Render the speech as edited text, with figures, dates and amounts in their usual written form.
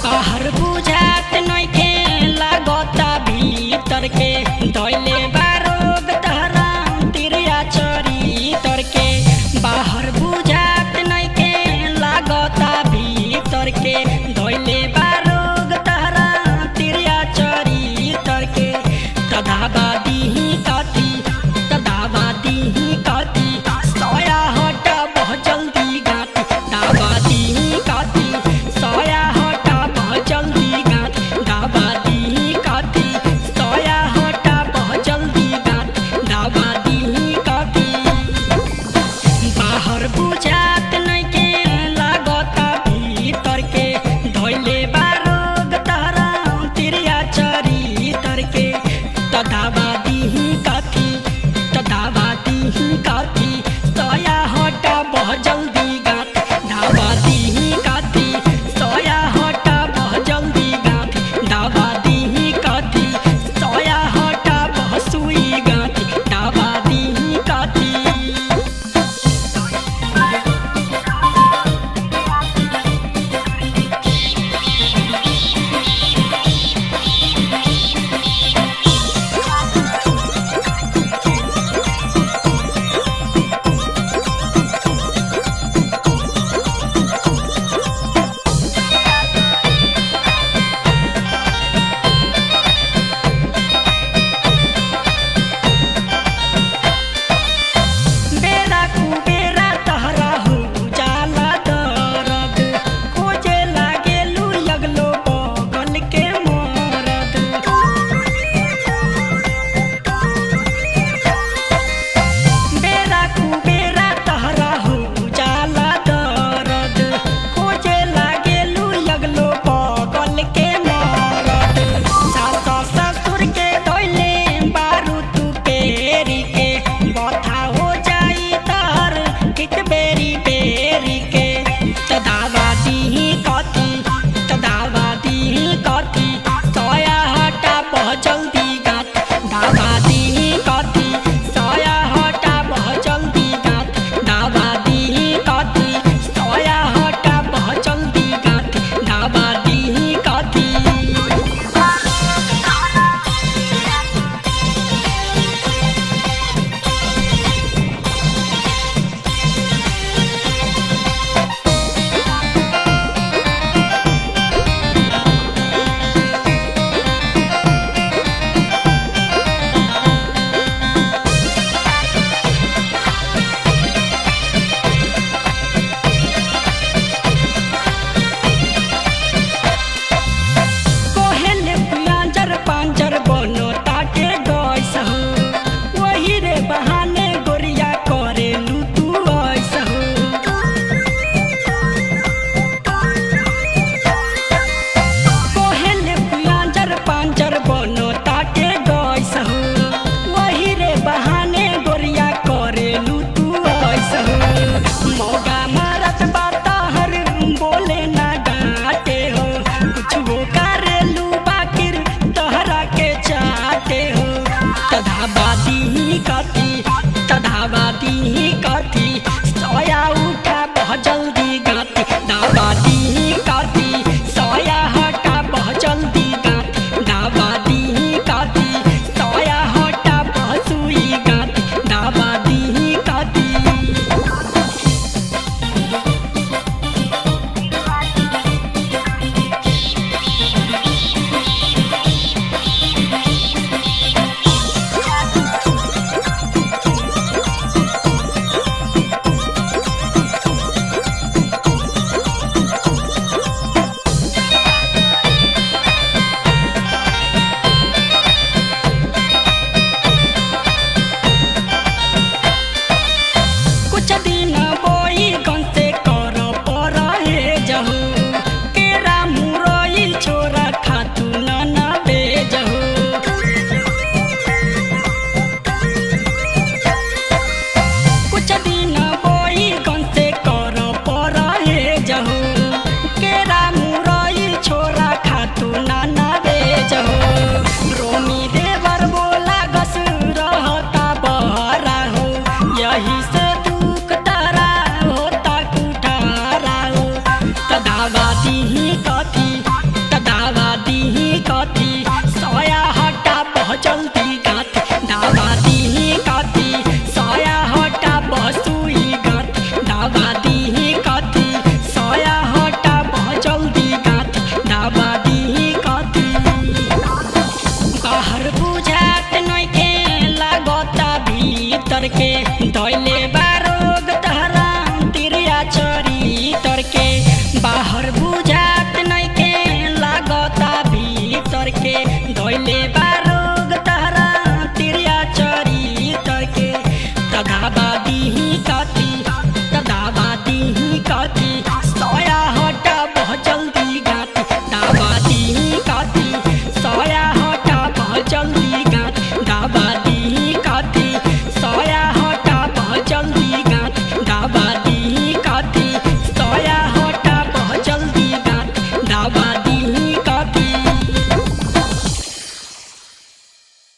बाहर बुझात नइखे लागता भीतर के धइले बा रोग तहरा तिरिया चरितर के। बाहर बुझात नइखे लागता भीतर के धइले बा रोग तहरा तिरिया चरितर के। तदाबा दीही कथी तदाबा दीही कथी सोया हटा बहुत जल्दी गाती। दाबा दीही कथी सोया हटा बहुत जल्दी गाती। दाबा दीही कथी सोया हटा बहुत जल्दी गाती। दाबा दीही कथी बाहर बुझात नइखे लागता भीतर के धइले बा जल्दी गात दावा दी कति सया हटा बसुई गात दावा दी कति सया हटा जल्दी गात दावा दी कति बाहर बुझात नइखे लागता भीतर के दैले बारोग तहरा तिरिया चरितर के बाहर बुझात नइखे लागता भीतर के दैले बारोग तहरा तिरिया चरितर के तगाबा